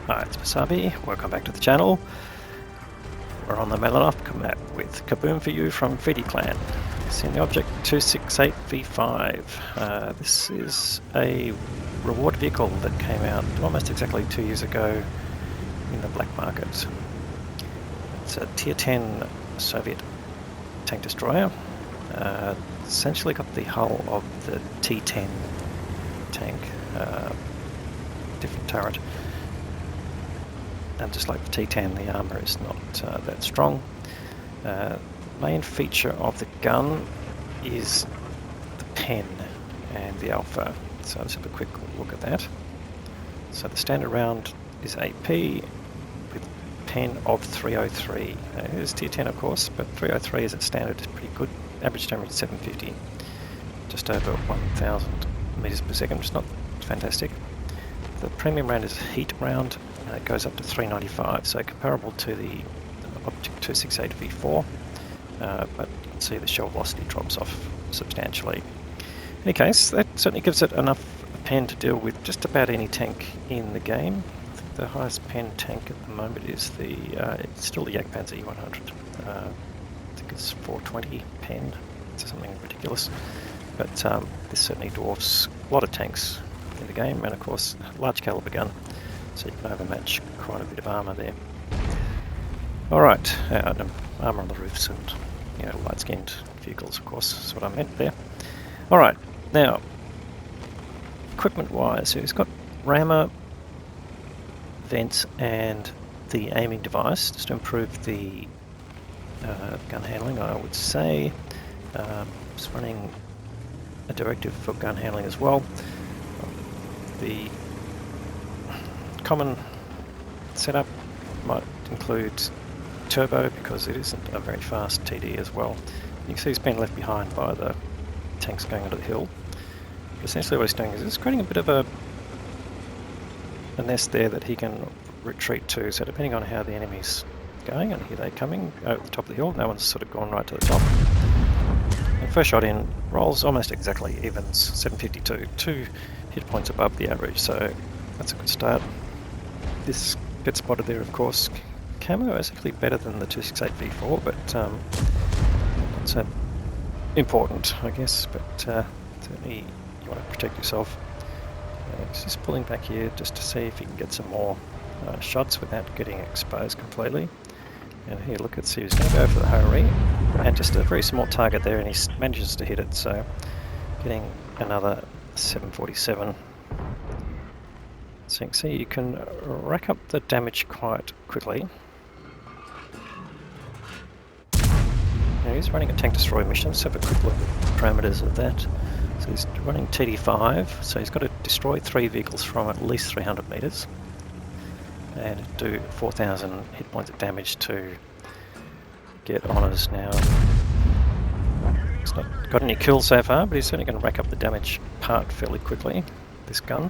Hi, it's Wasabi. Welcome back to the channel. We're on the Melanoptica map with Kaboom for you from VD Clan. It's in the object 268V5. This is a reward vehicle that came out almost exactly 2 years ago in the black market. It's a Tier 10 Soviet tank destroyer. Essentially got the hull of the T10 tank, different turret. And just like the T10, the armour is not that strong. Main feature of the gun is the pen and the alpha. So let's have a quick look at that. So the standard round is AP with pen of 303. It is tier 10 of course, but 303 as its standard is pretty good. Average damage 750, just over 1000 meters per second, which is not fantastic. The premium round is a heat round. It goes up to 395, so comparable to the Object 268V4, but you can see the shell velocity drops off substantially. In any case, that certainly gives it enough pen to deal with just about any tank in the game. I think the highest pen tank at the moment is it's still the Jagdpanzer E100. I think it's 420 pen, it's something ridiculous. But this certainly dwarfs a lot of tanks in the game, and of course, large caliber gun. So you can overmatch quite a bit of armour there. Alright, armour on the roofs and light-skinned vehicles, of course, is what I meant there. Alright, now, equipment-wise, it's got rammer, vents and the aiming device, just to improve the gun handling, I would say. It's running a directive for gun handling as well. The common setup might include turbo because it isn't a very fast TD as well. You can see he's been left behind by the tanks going onto the hill. But essentially what he's doing is it's creating a bit of a nest there that he can retreat to, so depending on how the enemy's going, and here they're coming over the top of the hill, no one's sort of gone right to the top. And first shot in, rolls almost exactly, evens 752, 2 hit points above the average, so that's a good start. This gets spotted there, of course. Camo is actually better than the 268V4, but it's important, I guess. But certainly you want to protect yourself. It's just pulling back here just to see if you can get some more shots without getting exposed completely. And here, look, let's see, he's going to go for the Hurry, and just a very small target there, and he manages to hit it. So getting another 747. So you can see you can rack up the damage quite quickly. Now he's running a tank destroy mission. Let's have a quick look at the parameters of that. So he's running TD5, so he's got to destroy 3 vehicles from at least 300 meters and do 4,000 hit points of damage to get honours. Now he's not got any kills so far, but he's certainly going to rack up the damage part fairly quickly, this gun.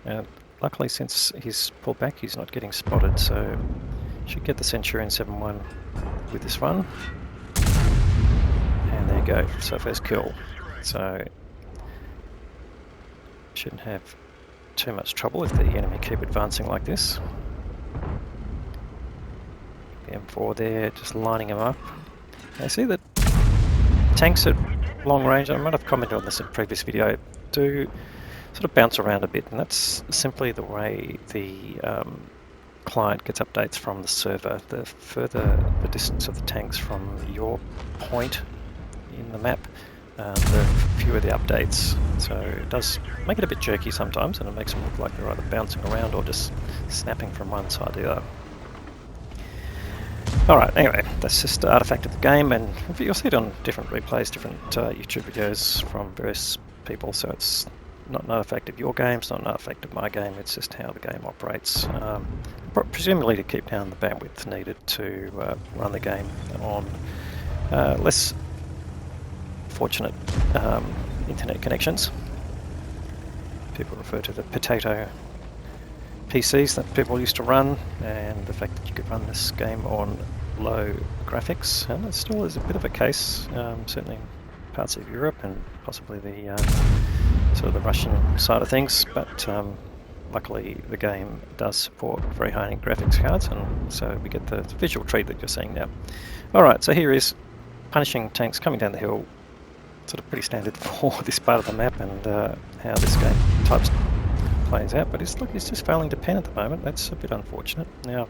And luckily, since he's pulled back, he's not getting spotted, so should get the Centurion 7-1 with this one. And there you go, so first kill. So shouldn't have too much trouble if the enemy keep advancing like this. The M4 there, just lining him up. I see that tanks at long range, I might have commented on this in a previous video, do sort of bounce around a bit, and that's simply the way the client gets updates from the server. The further the distance of the tanks from your point in the map, the fewer the updates. So it does make it a bit jerky sometimes, and it makes them look like they're either bouncing around or just snapping from one side to the other. Alright, anyway, that's just an artifact of the game, and you'll see it on different replays, different YouTube videos from various people, so it's not an artifact of your game, it's not an artifact of my game, it's just how the game operates. Presumably to keep down the bandwidth needed to run the game on less fortunate internet connections. People refer to the potato PCs that people used to run, and the fact that you could run this game on low graphics, and it still is a bit of a case, certainly in parts of Europe and possibly the sort of the Russian side of things, but luckily the game does support very high-end graphics cards, and so we get the visual treat that you're seeing now. Alright, so here is punishing tanks coming down the hill, sort of pretty standard for this part of the map and how this game types plays out, but look, he's just failing to pen at the moment. That's a bit unfortunate. Now,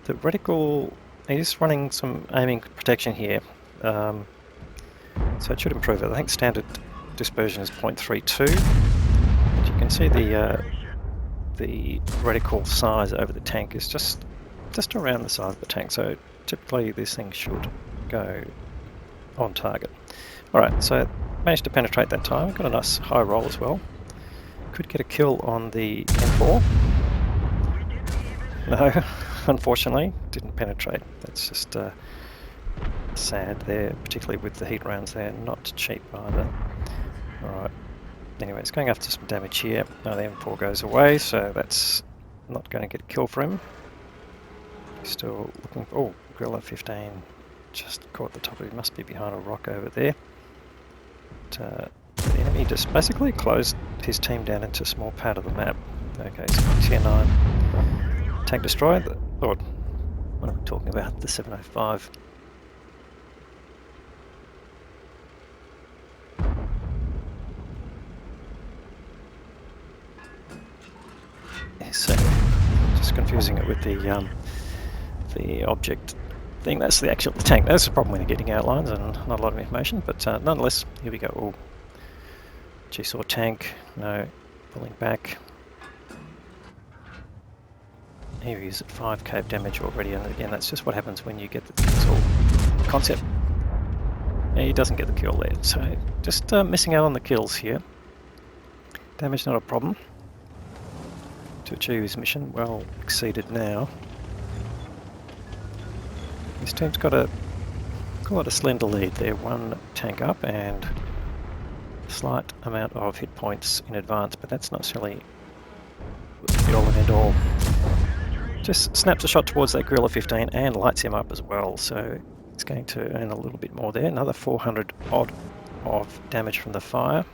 the reticle, he's running some aiming protection here, so it should improve it. I think standard dispersion is 0.32, and you can see the reticle size over the tank is just around the size of the tank, so typically this thing should go on target. Alright, so managed to penetrate that time, got a nice high roll as well. Could get a kill on the M4. No, unfortunately, didn't penetrate. That's just sad there, particularly with the heat rounds there, not cheap either. Alright, anyway, it's going after some damage here. Now the M4 goes away, so that's not going to get a kill for him. Still looking for, oh, Guerrilla 15 just caught the top of it, must be behind a rock over there. But, the enemy just basically closed his team down into a small part of the map. Okay, so tier 9 tank destroyed. What am I talking about? The 705. So just confusing it with the object thing. That's the actual tank. That's the problem when you're getting outlines and not a lot of information. But nonetheless, here we go. Oh, G-saw tank. No, pulling back. Here he is at 5k of damage already, and again, that's just what happens when you get the all concept. He doesn't get the kill there, so just missing out on the kills here. Damage not a problem. To achieve his mission, well exceeded now. His team's got a slender lead there, one tank up and a slight amount of hit points in advance, but that's not necessarily the all and end all. Just snaps a shot towards that Guerrilla 15 and lights him up as well, so it's going to earn a little bit more there. Another 400 odd of damage from the fire,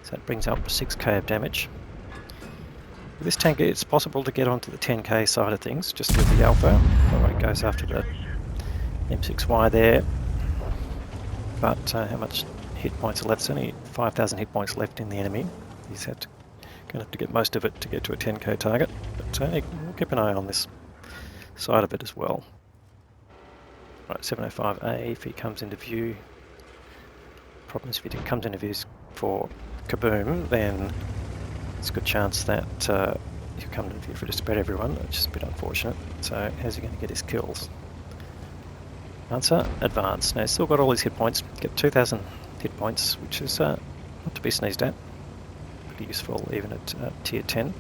so that brings up 6k of damage. With this tank, it's possible to get onto the 10k side of things, just with the Alpha. Alright, goes after the M6Y there, but how much hit points are left? There's only 5,000 hit points left in the enemy. He's going to have to get most of it to get to a 10k target, but we'll keep an eye on this side of it as well. Right, 705A, if he comes into view. Problem is, if he comes into view for Kaboom, then it's a good chance that he'll come into view for just about everyone, which is a bit unfortunate. So how's he going to get his kills? Answer, advance. Now he's still got all his hit points, get 2,000 hit points, which is not to be sneezed at. Pretty useful even at tier 10.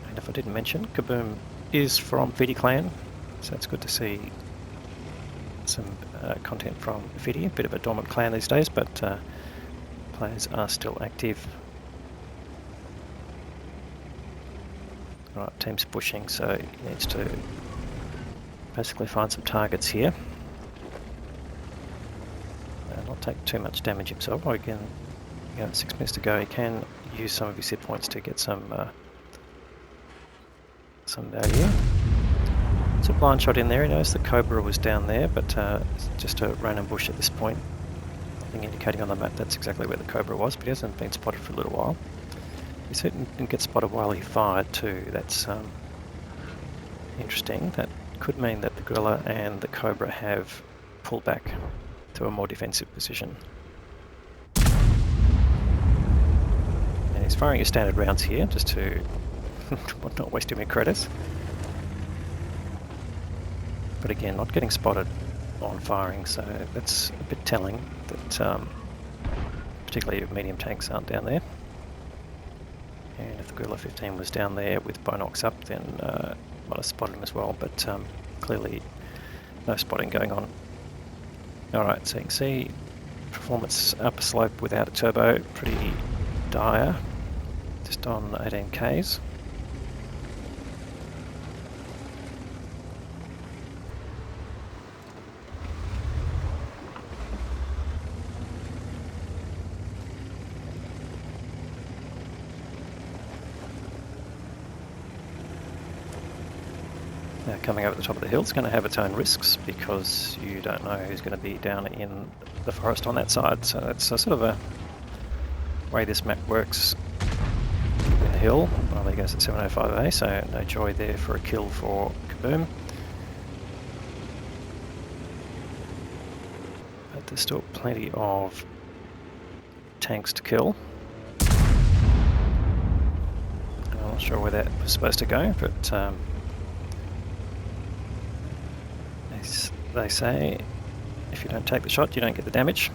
And if I didn't mention, Kaboom is from Fiddy Clan, so it's good to see some content from Fiddy, a bit of a dormant clan these days, but players are still active. Right, team's pushing, so he needs to basically find some targets here. Not take too much damage himself. Or again, 6 minutes to go, he can use some of his hit points to get some value. It's a blind shot in there. He knows the Cobra was down there, but it's just a random bush at this point. Nothing indicating on the map that's exactly where the Cobra was, but he hasn't been spotted for a little while. He certainly didn't get spotted while he fired too. That's interesting. That could mean that the Guerrilla and the Cobra have pulled back to a more defensive position. And he's firing his standard rounds here, just to not waste any credits. But again, not getting spotted on firing, so that's a bit telling that particularly medium tanks aren't down there. And if the Guerrilla 15 was down there with Binocs up, then might have spotted him as well, but clearly no spotting going on. Alright, so you can see performance up a slope without a turbo, pretty dire, just on 18Ks. coming over the top of the hill is going to have its own risks because you don't know who's going to be down in the forest on that side. So that's a sort of a way this map works in the hill. Well, there goes the 705A, so no joy there for a kill for Kaboom. But there's still plenty of tanks to kill. I'm not sure where that was supposed to go, but they say if you don't take the shot, you don't get the damage.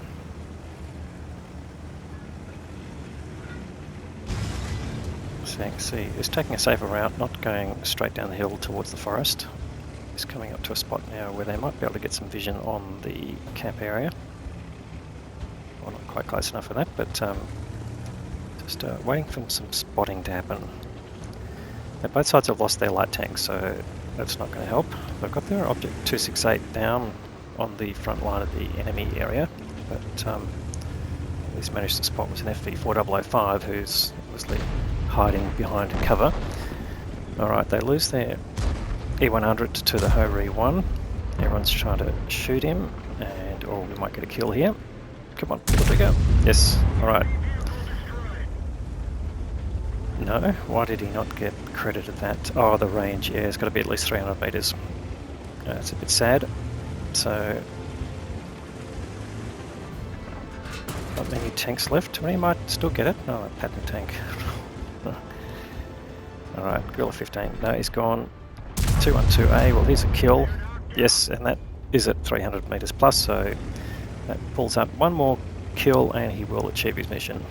So you can see it's taking a safer route, not going straight down the hill towards the forest. It's coming up to a spot now where they might be able to get some vision on the camp area. Well, not quite close enough for that, but just waiting for some spotting to happen. Now, both sides have lost their light tanks, so that's not going to help. They've got their object 268 down on the front line of the enemy area, but at least managed to spot was an FV 4005 who's obviously hiding behind cover. Alright, they lose their E100 to the Ho-Ri 1. Everyone's trying to shoot him, and we might get a kill here. Come on, pull the trigger. Yes, alright. No, why did he not get credit at that? Oh, the range, yeah, it's got to be at least 300 metres. It's a bit sad. So, not many tanks left. We might still get it. Oh, a pattern tank. Alright, Gorilla 15. No, he's gone. 212A, well, here's a kill. Yes, and that is at 300 metres plus, so that pulls up one more kill and he will achieve his mission.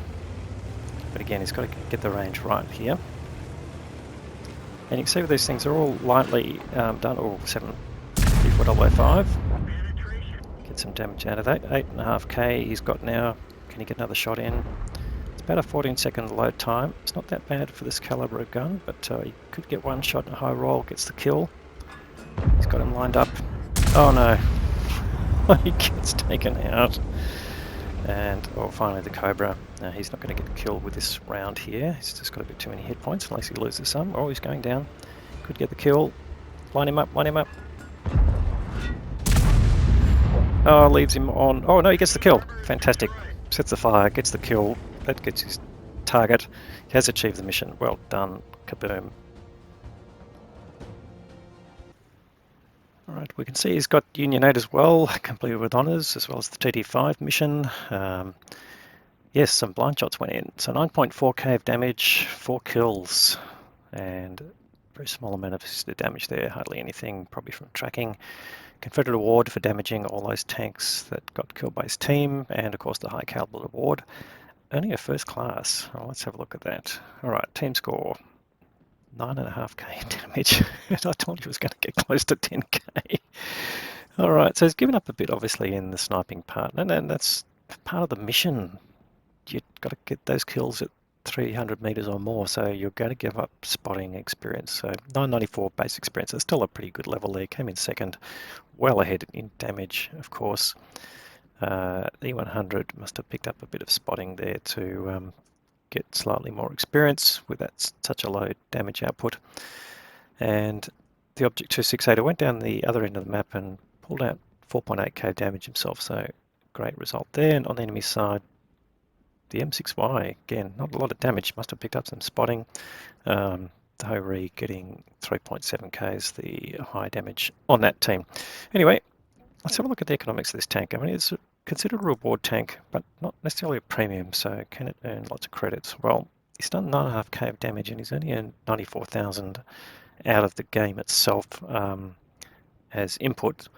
But again, he's got to get the range right here. And you can see with these things, they're all lightly done. Oh, 754.005. Get some damage out of that. 8.5k he's got now. Can he get another shot in? It's about a 14-second load time. It's not that bad for this calibre of gun, but he could get one shot in a high roll, gets the kill. He's got him lined up. Oh no! He gets taken out. And finally the Cobra. Now he's not going to get killed with this round here. He's just got a bit too many hit points unless he loses some. Oh, he's going down. Could get the kill. Line him up, line him up. Oh, leaves him on. Oh no, he gets the kill. Fantastic. Sets the fire, gets the kill. That gets his target. He has achieved the mission. Well done, Kaboom. Alright, we can see he's got Union 8 as well, completed with honours, as well as the TD5 mission. Yes, some blind shots went in. So 9.4k of damage, 4 kills, and very small amount of assisted damage there, hardly anything, probably from tracking. Confederate award for damaging all those tanks that got killed by his team, and of course the high caliber award. Only a first class. Oh, let's have a look at that. Alright, team score. 9.5k damage. I told you it was going to get close to 10k. Alright, so he's given up a bit obviously in the sniping part, and that's part of the mission. You've got to get those kills at 300 metres or more, so you're going to give up spotting experience. So 994 base experience, that's still a pretty good level there. Came in second, well ahead in damage, of course. E100 must have picked up a bit of spotting there to get slightly more experience with that such a low damage output. And the Object 268 went down the other end of the map and pulled out 4.8k damage himself, so great result there. And on the enemy side, the M6Y, again, not a lot of damage, must have picked up some spotting. The Ho-Ri getting 3.7k is the high damage on that team. Anyway, let's have a look at the economics of this tank. I mean, it's considered a reward tank, but not necessarily a premium, so can it earn lots of credits? Well, he's done 9.5k of damage and he's only earned 94,000 out of the game itself as input.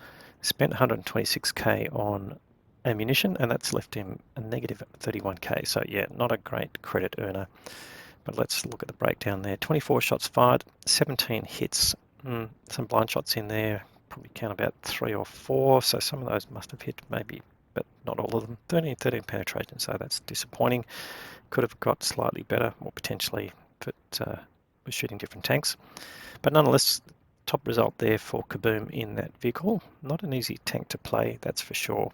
Spent 126k on ammunition, and that's left him a negative 31k, so yeah, not a great credit earner. But let's look at the breakdown there. 24 shots fired, 17 hits, some blind shots in there, probably count about 3 or 4, so some of those must have hit maybe, but not all of them. 13 penetration, so that's disappointing. Could have got slightly better, or potentially, but was shooting different tanks. But nonetheless, top result there for Kaboom in that vehicle. Not an easy tank to play, that's for sure.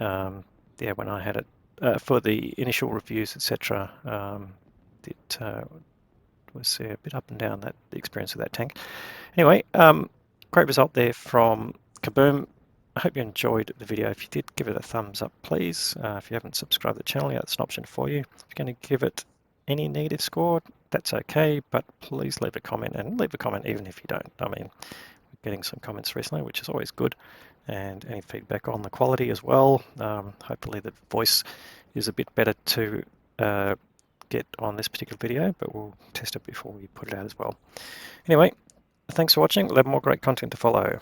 Yeah, when I had it for the initial reviews, etc., it was a bit up and down, the experience of that tank. Anyway, great result there from Kaboom. I hope you enjoyed the video. If you did, give it a thumbs up, please. If you haven't subscribed to the channel yet, that's an option for you. If you're going to give it any negative score, that's okay, but please leave a comment, and leave a comment even if you don't. I mean, we're getting some comments recently, which is always good, and any feedback on the quality as well. Hopefully the voice is a bit better to get on this particular video, but we'll test it before we put it out as well. Anyway, thanks for watching. We'll have more great content to follow.